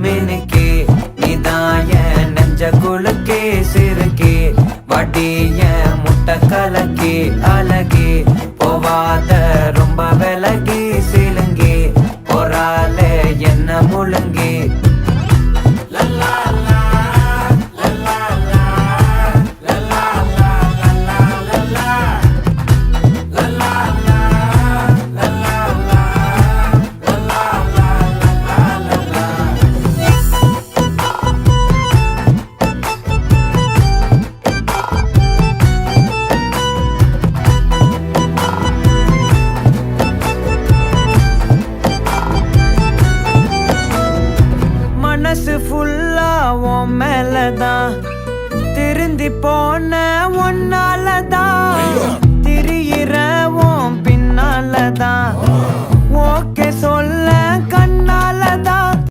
மினுக்கே நீதாய நெஞ்ச குலுக்கே சிறுக்கே வடிய முட்டை கலக்கே அழகே போவாத ரொம்ப விலகி சிலுங்கி பொறால என்ன முழுங்கி மனசு ஃபுல்லா உன் மேலதான் திருந்தி போன ஒன்னாலதான் திரியிற உன் பின்னாலதான் ஓகே சொல்ல கண்ணாலதான்